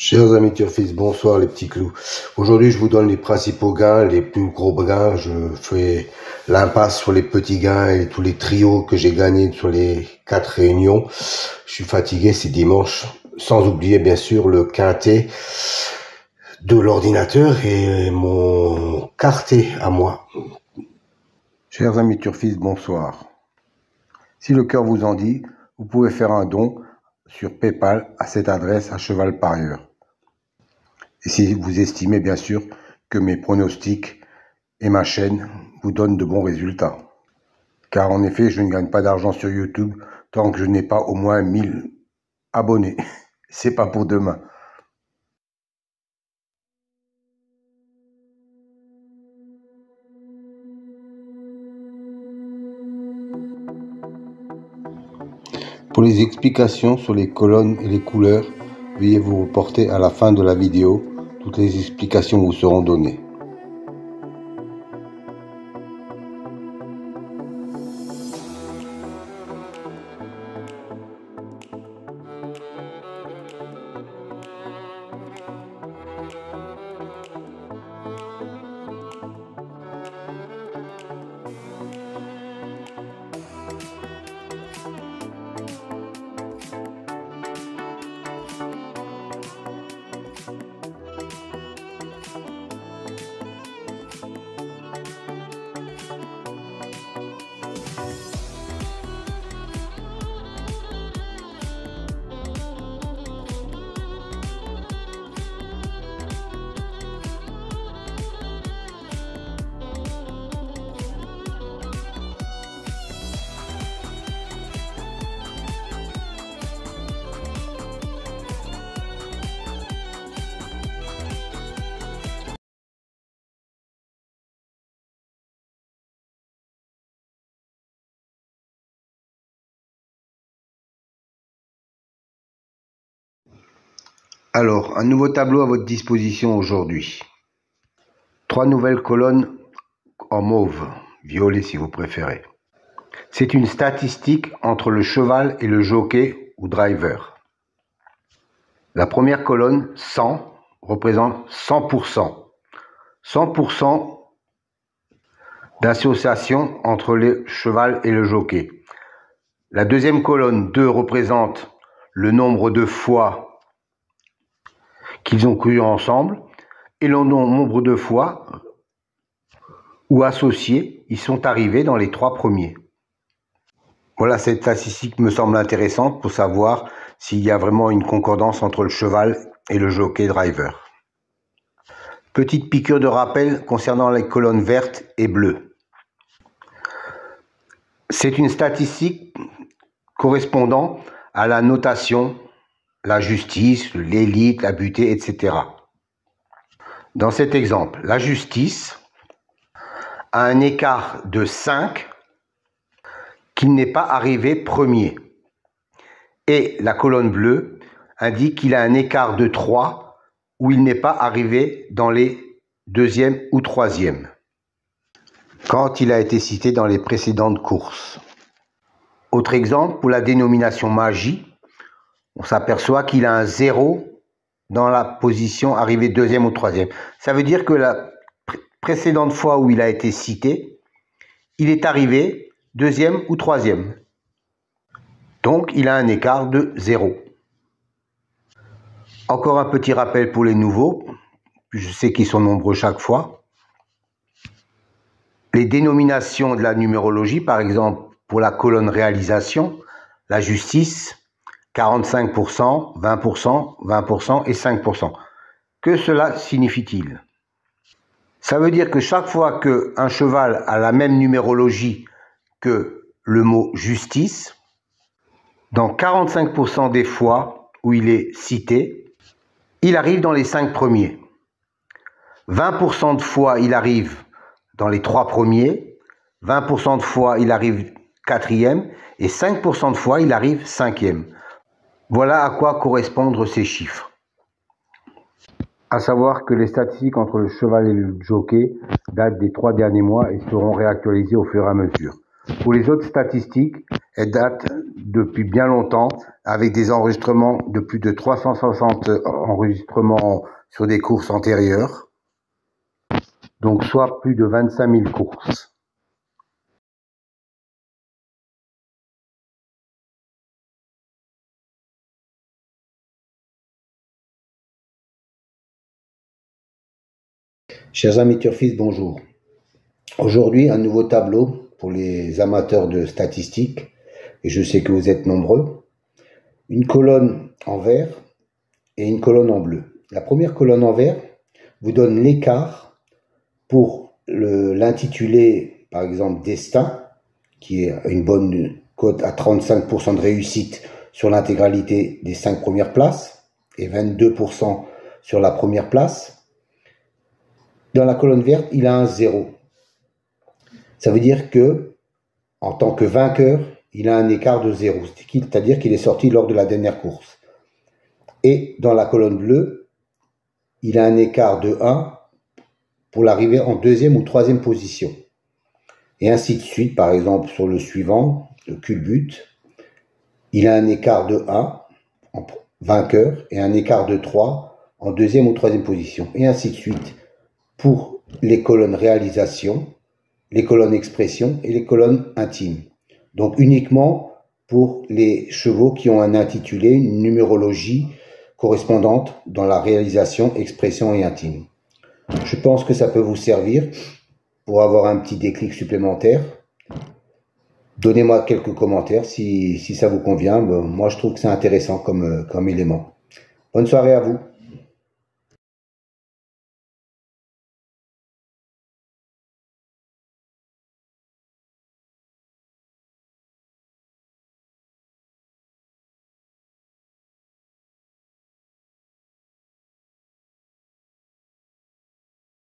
Chers amis turfistes, bonsoir les petits clous. Aujourd'hui, je vous donne les principaux gains, les plus gros gains. Je fais l'impasse sur les petits gains et tous les trios que j'ai gagnés sur les 4 réunions. Je suis fatigué, c'est dimanche. Sans oublier bien sûr le quintet de l'ordinateur et mon quartet à moi. Chers amis turfistes, bonsoir. Si le cœur vous en dit, vous pouvez faire un don sur PayPal à cette adresse à Cheval Parieur. Et si vous estimez bien sûr que mes pronostics et ma chaîne vous donnent de bons résultats. Car en effet, je ne gagne pas d'argent sur YouTube tant que je n'ai pas au moins 1000 abonnés. C'est pas pour demain. Pour les explications sur les colonnes et les couleurs, veuillez vous reporter à la fin de la vidéo. Toutes les explications vous seront données. Alors, un nouveau tableau à votre disposition aujourd'hui. 3 nouvelles colonnes en mauve, violet si vous préférez. C'est une statistique entre le cheval et le jockey ou driver. La première colonne, 100, représente 100%. 100% d'association entre le cheval et le jockey. La deuxième colonne, 2, représente le nombre de fois qu'ils ont couru ensemble et le nombre de fois où associés ils sont arrivés dans les 3 premiers. Voilà, cette statistique me semble intéressante pour savoir s'il y a vraiment une concordance entre le cheval et le jockey driver. Petite piqûre de rappel concernant les colonnes vertes et bleues. C'est une statistique correspondant à la notation, la justice, l'élite, la butée, etc. Dans cet exemple, la justice a un écart de 5 qu'il n'est pas arrivé premier. Et la colonne bleue indique qu'il a un écart de 3 où il n'est pas arrivé dans les 2e ou 3e, quand il a été cité dans les précédentes courses. Autre exemple, pour la dénomination magie, on s'aperçoit qu'il a un 0 dans la position arrivée 2e ou 3e. Ça veut dire que la précédente fois où il a été cité, il est arrivé 2e ou 3e. Donc, il a un écart de 0. Encore un petit rappel pour les nouveaux. Je sais qu'ils sont nombreux chaque fois. Les dénominations de la numérologie, par exemple, pour la colonne réalisation, la justice, 45%, 20%, 20% et 5%. Que cela signifie-t-il? Ça veut dire que chaque fois qu'un cheval a la même numérologie que le mot justice, dans 45% des fois où il est cité, il arrive dans les 5 premiers. 20% de fois, il arrive dans les 3 premiers. 20% de fois, il arrive 4e. Et 5% de fois, il arrive 5e. Voilà à quoi correspondent ces chiffres. À savoir que les statistiques entre le cheval et le jockey datent des 3 derniers mois et seront réactualisées au fur et à mesure. Pour les autres statistiques, Elle date depuis bien longtemps, avec des enregistrements de plus de 360 enregistrements sur des courses antérieures, donc soit plus de 25 000 courses. Chers amis turfistes, bonjour. Aujourd'hui, un nouveau tableau pour les amateurs de statistiques, et je sais que vous êtes nombreux. Une colonne en vert et une colonne en bleu. La première colonne en vert vous donne l'écart pour l'intitulé, par exemple, Destin, qui est une bonne cote à 35% de réussite sur l'intégralité des 5 premières places et 22% sur la première place. Dans la colonne verte, il a un 0. Ça veut dire que, en tant que vainqueur, il a un écart de 0, c'est-à-dire qu'il est sorti lors de la dernière course. Et dans la colonne bleue, il a un écart de 1 pour l'arrivée en 2e ou 3e position. Et ainsi de suite, par exemple, sur le suivant, le culbute, il a un écart de 1 en vainqueur et un écart de 3 en 2e ou 3e position. Et ainsi de suite pour les colonnes réalisation, les colonnes expression et les colonnes intimes. Donc uniquement pour les chevaux qui ont un intitulé, une numérologie correspondante dans la réalisation, expression et intime. Je pense que ça peut vous servir pour avoir un petit déclic supplémentaire. Donnez-moi quelques commentaires si ça vous convient. Moi, je trouve que c'est intéressant comme élément. Bonne soirée à vous.